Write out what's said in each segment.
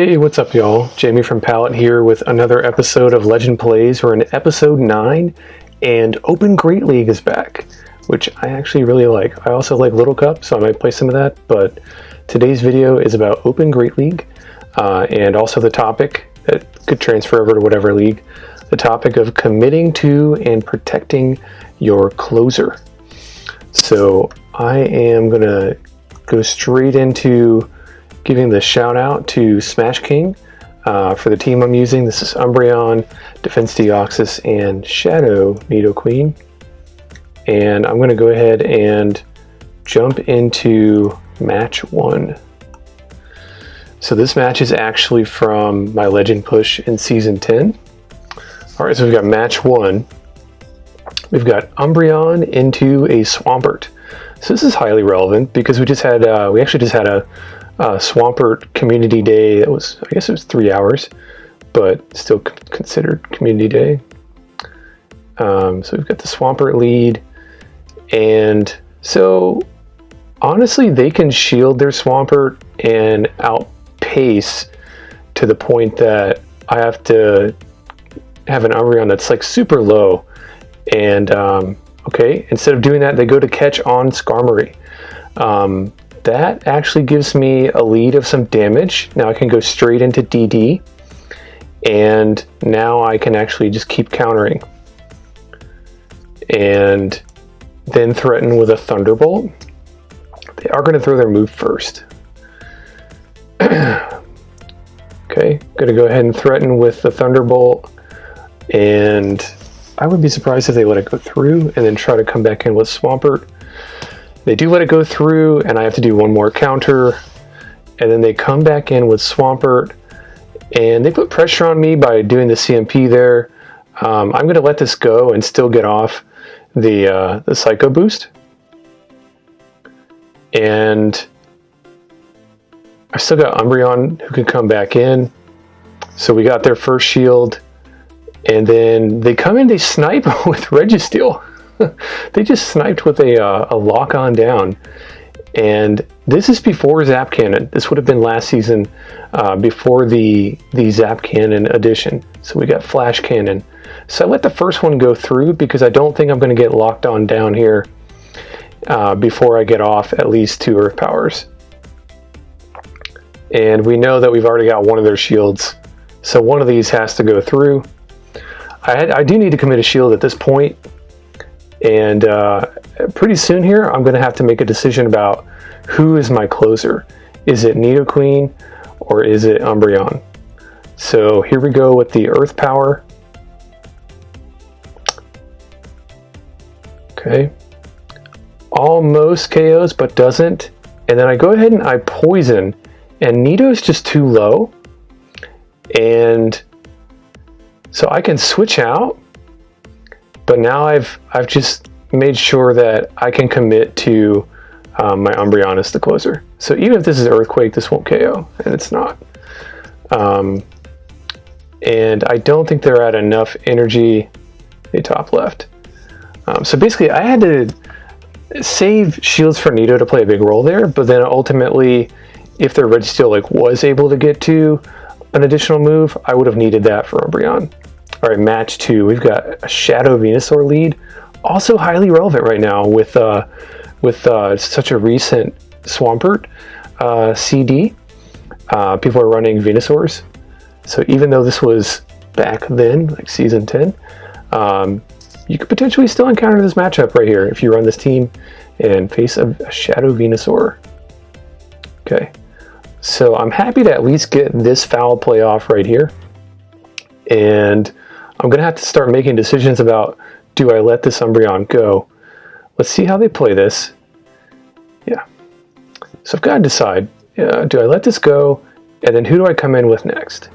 Hey, what's up, y'all? Jamie from Palette here with another episode of Legend Plays. We're in episode 9, and Open Great League is back, which I actually really like. I also like Little Cup, so I might play some of that, but today's video is about Open Great League, and also the topic that could transfer over to whatever league, the topic of committing to and protecting your closer. So I am going to go straight into giving the shout out to Smash King for the team I'm using. This is Umbreon, Defense Deoxys, and Shadow Nidoqueen. And I'm going to go ahead and jump into match 1. So this match is actually from my Legend push in Season 10. Alright, so we've got match 1. We've got Umbreon into a Swampert. So this is highly relevant because we actually just had a Swampert community day. That was, I guess it was 3 hours, but still considered community day. So we've got the Swampert lead, and so honestly they can shield their Swampert and outpace to the point that I have to have an Umbreon that's like super low, and okay, instead of doing that they go to catch on Skarmory. That actually gives me a lead of some damage. Now I can go straight into DD, and now I can actually just keep countering. And then threaten with a Thunderbolt. They are going to throw their move first. Okay, going to go ahead and threaten with the Thunderbolt, and I would be surprised if they let it go through and then try to come back in with Swampert. They do let it go through, and I have to do one more counter, and then they come back in with Swampert, and they put pressure on me by doing the CMP there. I'm going to let this go and still get off the Psycho Boost. And I still got Umbreon who can come back in. So we got their first shield, and then they come in, they snipe with Registeel. They just sniped with a lock-on down, and this is before Zap Cannon. This would have been last season before the Zap Cannon addition. So we got Flash Cannon. So I let the first one go through because I don't think I'm going to get locked on down here before I get off at least 2 Earth Powers. And we know that we've already got one of their shields, so one of these has to go through. I do need to commit a shield at this point. And pretty soon here, I'm going to have to make a decision about who is my closer. Is it Nidoqueen or is it Umbreon? So here we go with the Earth Power. Okay. Almost KOs, but doesn't. And then I go ahead and I Poison. And Nido's just too low. And so I can switch out. But now I've just made sure that I can commit to my Umbreon as the closer. So even if this is Earthquake, this won't KO, and it's not. And I don't think they're at enough energy. They top left. So basically, I had to save shields for Nido to play a big role there. But then ultimately, if their Registeel was able to get to an additional move, I would have needed that for Umbreon. All right, match 2. We've got a Shadow Venusaur lead, also highly relevant right now with such a recent Swampert CD. People are running Venusaurs, so even though this was back then, like Season 10, you could potentially still encounter this matchup right here if you run this team and face a Shadow Venusaur. Okay, so I'm happy to at least get this foul play off right here, and I'm going to have to start making decisions about, do I let this Umbreon go? Let's see how they play this. Yeah. So I've got to decide, do I let this go? And then who do I come in with next?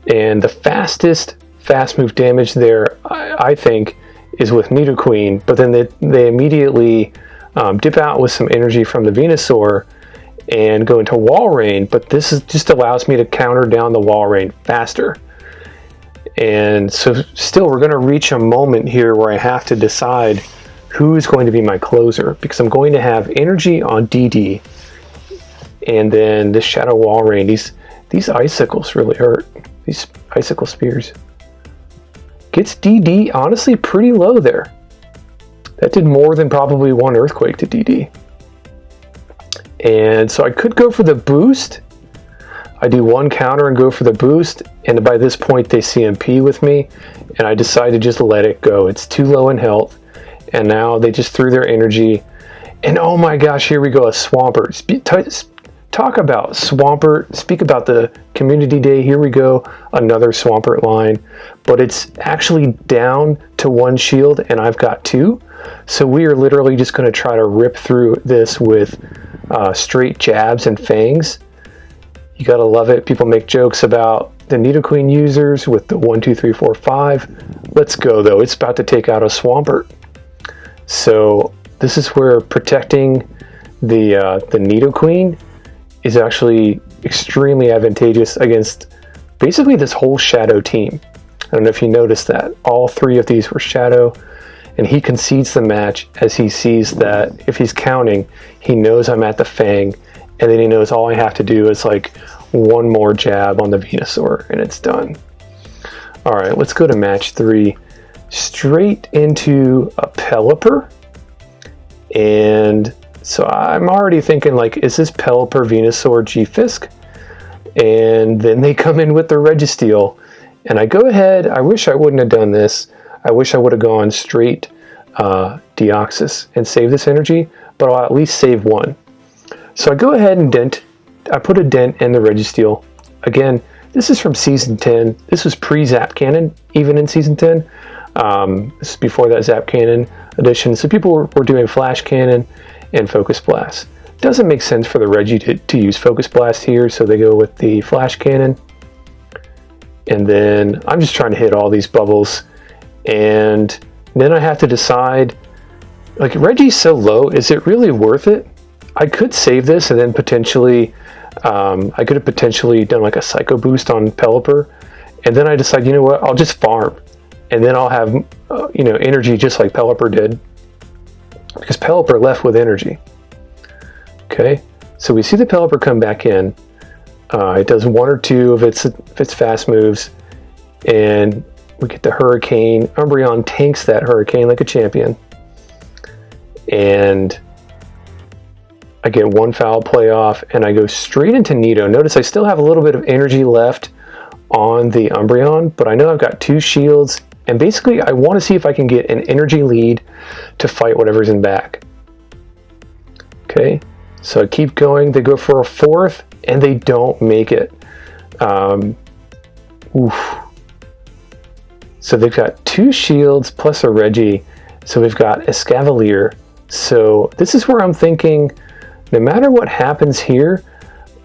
And the fastest fast move damage there, I think, is with Nidoqueen. But then they immediately dip out with some energy from the Venusaur and go into wall rain, but this just allows me to counter down the wall rain faster. And so still we're going to reach a moment here where I have to decide who is going to be my closer, because I'm going to have energy on DD And then the Shadow Wall Rain. These icicles really hurt. These icicle spears. Gets DD honestly pretty low there. That did more than probably one Earthquake to DD. And so I could go for the boost. I do one counter and go for the boost, and by this point they CMP with me, and I decide to just let it go. It's too low in health, and now they just threw their energy, and oh my gosh, here we go, a Swampert. Talk about Swampert, speak about the community day. Here we go, another Swampert line, but it's actually down to one shield, and I've got two, so we are literally just going to try to rip through this with straight jabs and fangs. You gotta love it. People make jokes about the Nidoqueen users with the 1, 2, 3, 4, 5. Let's go though. It's about to take out a Swampert. So this is where protecting the Nidoqueen is actually extremely advantageous against basically this whole Shadow team. I don't know if you noticed that. All three of these were Shadow, and he concedes the match as he sees that if he's counting, he knows I'm at the Fang, and then he knows all I have to do is like one more jab on the Venusaur and it's done. All right, let's go to match 3. Straight into a Pelipper. And so I'm already thinking like, is this Pelipper Venusaur G-Fisk? And then they come in with the Registeel. And I go ahead, I wish I wouldn't have done this. I wish I would have gone straight Deoxys and saved this energy, but I'll at least save one. So I go ahead and I put a dent in the Registeel. Again, this is from Season 10. This was pre-Zap Cannon, even in Season 10. This is before that Zap Cannon edition. So people were doing Flash Cannon and Focus Blast. Doesn't make sense for the Reggie to use Focus Blast here, so they go with the Flash Cannon. And then I'm just trying to hit all these bubbles. And then I have to decide, like, Reggie's so low, is it really worth it? I could save this and then potentially, I could have potentially done like a Psycho Boost on Pelipper, and then I decide, you know what, I'll just farm, and then I'll have, energy just like Pelipper did, because Pelipper left with energy. Okay, so we see the Pelipper come back in. It does one or two of its fast moves, and we get the Hurricane. Umbreon tanks that Hurricane like a champion, and I get one foul play off, and I go straight into Nido. Notice I still have a little bit of energy left on the Umbreon, but I know I've got 2 shields, and basically I want to see if I can get an energy lead to fight whatever's in back. Okay, so I keep going. They go for a 4th, and they don't make it. So they've got 2 shields plus a Reggie, so we've got Escavalier. So this is where I'm thinking, no matter what happens here,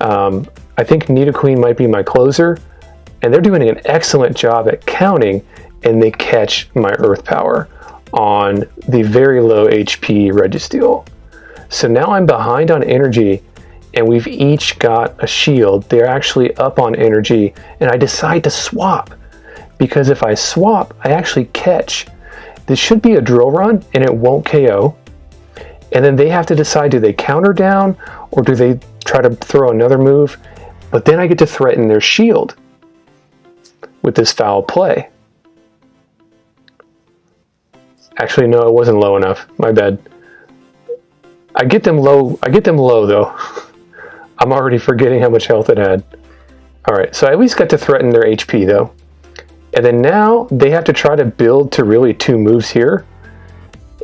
I think Nidoqueen might be my closer, and they're doing an excellent job at counting, and they catch my Earth Power on the very low HP Registeel. So now I'm behind on energy, and we've each got a shield. They're actually up on energy, and I decide to swap, because if I swap, I actually catch. This should be a drill run, and it won't KO. And then they have to decide, do they counter down or do they try to throw another move? But then I get to threaten their shield with this foul play. Actually, no, it wasn't low enough. My bad. I get them low though. I'm already forgetting how much health it had. All right, so I at least got to threaten their HP though. And then now they have to try to build to really 2 moves here.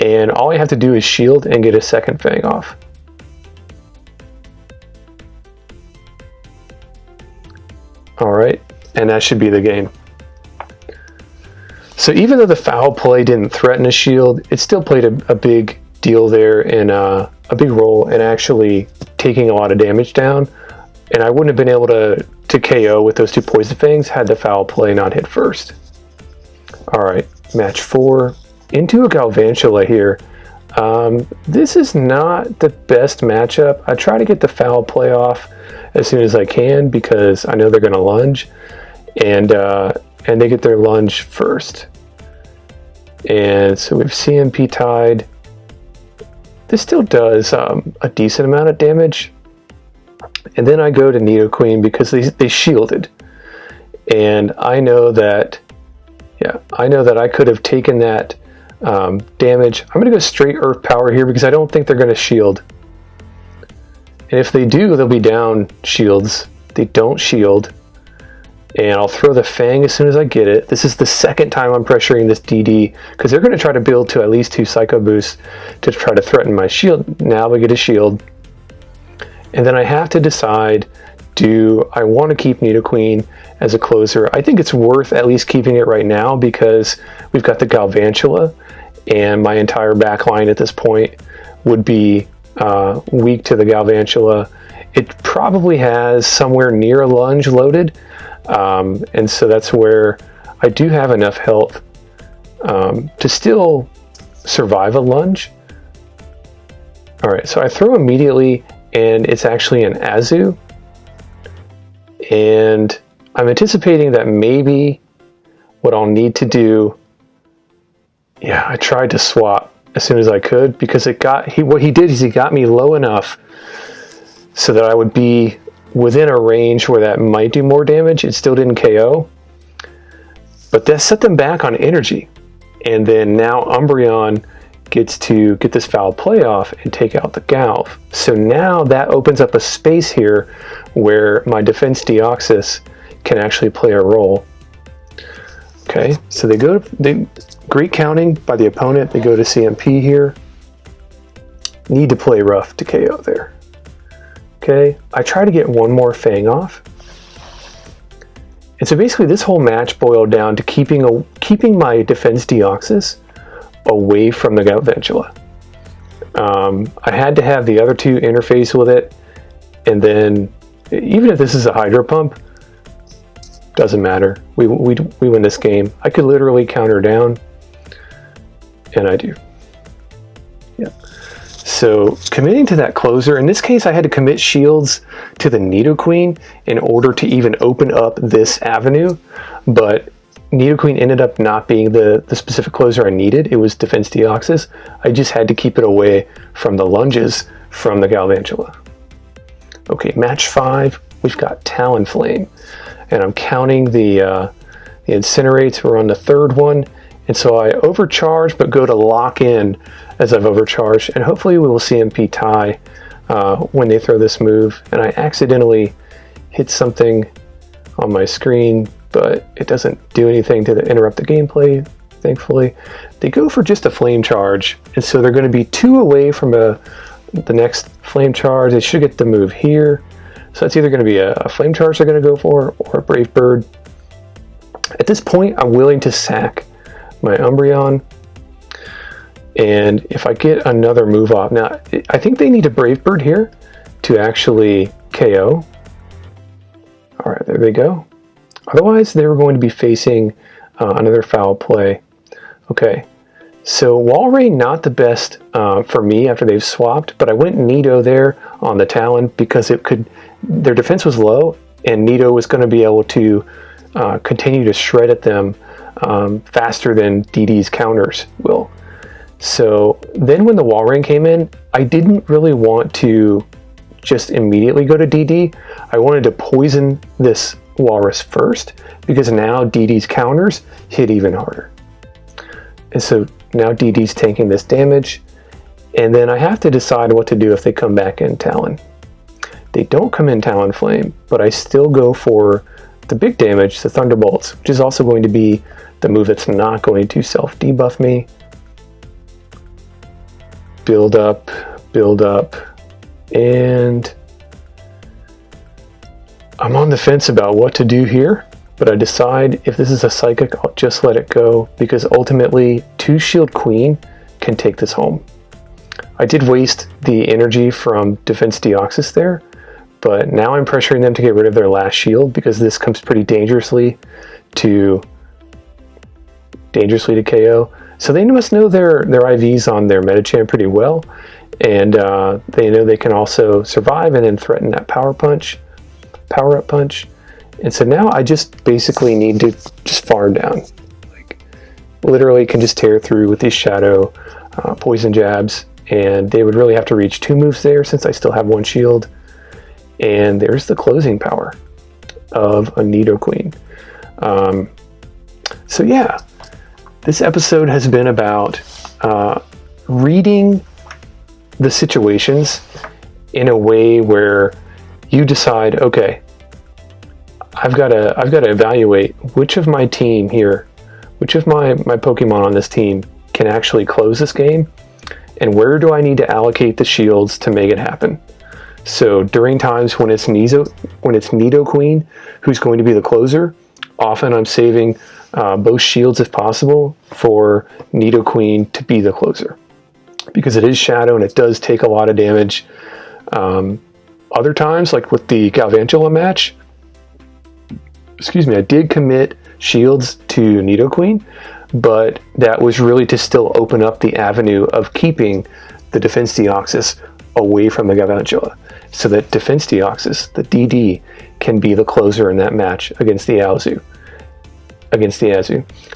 And all I have to do is shield and get a second Fang off. Alright, and that should be the game. So even though the foul play didn't threaten a shield, it still played a big deal there, and a big role in actually taking a lot of damage down. And I wouldn't have been able to KO with those 2 Poison Fangs had the foul play not hit first. Alright, match 4. Into a Galvantula here. This is not the best matchup. I try to get the foul play off as soon as I can because I know they're going to lunge, and they get their lunge first. And so we've CMP tied. This still does a decent amount of damage. And then I go to Nidoqueen because they shielded. And I know that, I could have taken that damage. I'm going to go straight Earth Power here because I don't think they're going to shield. And if they do, they'll be down shields. They don't shield. And I'll throw the Fang as soon as I get it. This is the second time I'm pressuring this DD because they're going to try to build to at least 2 Psycho Boosts to try to threaten my shield. Now we get a shield. And then I have to decide, do I want to keep Nidoqueen as a closer? I think it's worth at least keeping it right now because we've got the Galvantula, and my entire back line at this point would be weak to the Galvantula. It probably has somewhere near a lunge loaded, and so that's where I do have enough health to still survive a lunge. Alright, so I throw immediately, and it's actually an Azu. And I'm anticipating that maybe what I'll need to do, I tried to swap as soon as I could because what he did is he got me low enough so that I would be within a range where that might do more damage. It still didn't KO, but that set them back on energy. And then now Umbreon gets to get this foul play off and take out the Galv. So now that opens up a space here where my defense Deoxys can actually play a role. Okay, so great counting by the opponent. They go to CMP here. Need to play rough to KO there. Okay, I try to get one more Fang off. And so basically this whole match boiled down to keeping my defense Deoxys away from the Galvantula. I had to have the other two interface with it, and then even if this is a Hydro Pump, doesn't matter. We win this game. I could literally counter down, and I do. Yeah. So committing to that closer, in this case I had to commit shields to the Nidoqueen in order to even open up this avenue, but Nidoqueen ended up not being the specific closer I needed. It was Defense Deoxys. I just had to keep it away from the lunges from the Galvantula. Okay, match 5, we've got Talonflame. And I'm counting the Incinerates. We're on the third one. And so I overcharge, but go to lock in as I've overcharged. And hopefully we will CMP tie when they throw this move. And I accidentally hit something on my screen, but it doesn't do anything to interrupt the gameplay, thankfully. They go for just a Flame Charge, and so they're going to be 2 away from the next Flame Charge. They should get the move here. So it's either going to be a Flame Charge they're going to go for, or a Brave Bird. At this point, I'm willing to sack my Umbreon, and if I get another move off, now I think they need a Brave Bird here to actually KO. Alright, there they go. Otherwise, they were going to be facing another foul play. Okay, so Walrein not the best for me after they've swapped, but I went Nido there on the Talon because their defense was low, and Nido was going to be able to continue to shred at them faster than DD's counters will. So then when the Walrein came in, I didn't really want to just immediately go to DD. I wanted to poison this Walrus first, because now DD's counters hit even harder. And so now DD's taking this damage, and then I have to decide what to do if they come back in Talon. They don't come in Talonflame, but I still go for the big damage, the Thunderbolts, which is also going to be the move that's not going to self-debuff me. Build up, and I'm on the fence about what to do here, but I decide if this is a Psychic, I'll just let it go, because ultimately 2 Shield Queen can take this home. I did waste the energy from Defense Deoxys there, but now I'm pressuring them to get rid of their last shield, because this comes pretty dangerously to KO. So they must know their IVs on their Medicham pretty well, and they know they can also survive and then threaten that power-up punch. And so now I just basically need to just farm down. Like, literally can just tear through with these shadow poison jabs, and they would really have to reach 2 moves there since I still have 1 shield. And there's the closing power of a Nidoqueen. So yeah, this episode has been about reading the situations in a way where you decide, okay, I've got to evaluate which of my team here, which of my Pokemon on this team can actually close this game, and where do I need to allocate the shields to make it happen. So during times when it's Nidoqueen who's going to be the closer, often I'm saving both shields if possible for Nidoqueen to be the closer, because it is Shadow and it does take a lot of damage. Other times, like with the Galvantula match, I did commit shields to Nidoqueen, but that was really to still open up the avenue of keeping the Defense Deoxys away from the Galvantula, so that Defense Deoxys, the DD, can be the closer in that match against the Azu.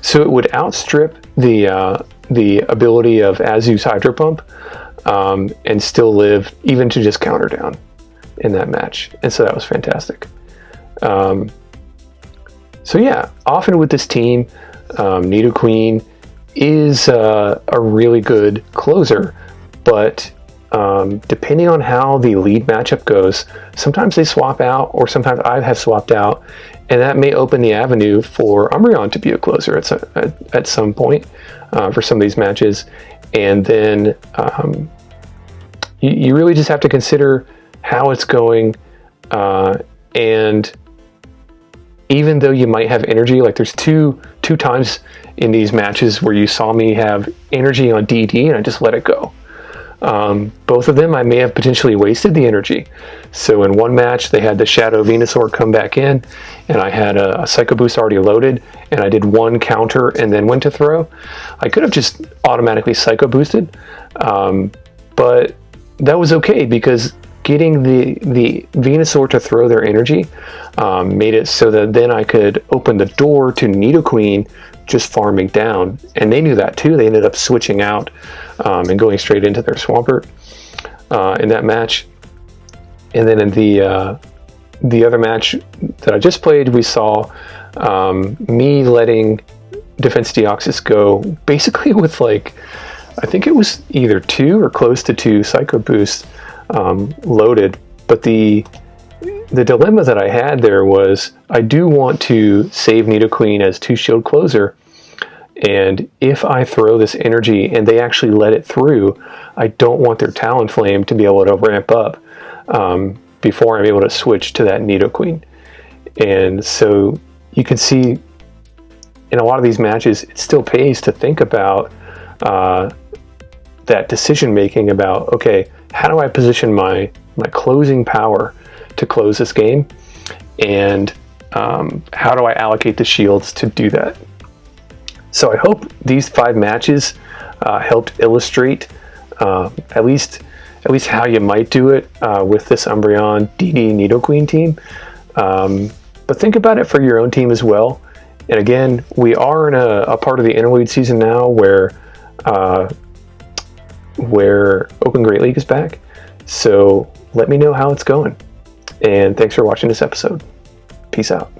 So it would outstrip the ability of Azu's Hydro Pump, and still live even to just counter down in that match. And so that was fantastic. So yeah, often with this team, Nidoqueen is a really good closer, but depending on how the lead matchup goes, sometimes they swap out, or sometimes I have swapped out, and that may open the avenue for Umbreon to be a closer at some point for some of these matches. And then you really just have to consider how it's going, and even though you might have energy, like there's two times in these matches where you saw me have energy on DD and I just let it go. Both of them I may have potentially wasted the energy. So in one match they had the Shadow Venusaur come back in, and I had a Psycho Boost already loaded, and I did one counter and then went to throw. I could have just automatically Psycho Boosted, but that was okay, because getting the Venusaur to throw their energy made it so that then I could open the door to Nidoqueen just farming down, and they knew that too. They ended up switching out and going straight into their Swampert in that match. And then in the other match that I just played, we saw me letting Defense Deoxys go basically with, like, I think it was either 2 or close to 2 Psycho Boosts loaded. But the dilemma that I had there was, I do want to save Nidoqueen as 2 shield closer, and if I throw this energy and they actually let it through, I don't want their Talonflame to be able to ramp up before I'm able to switch to that Nidoqueen. And so you can see in a lot of these matches, it still pays to think about that decision making about, okay, how do I position my closing power to close this game, and how do I allocate the shields to do that? So I hope these 5 matches helped illustrate at least how you might do it with this Umbreon DD Nidoqueen team. But think about it for your own team as well. And again, we are in a part of the Interlude season now where Open Great League is back. So let me know how it's going. And thanks for watching this episode. Peace out.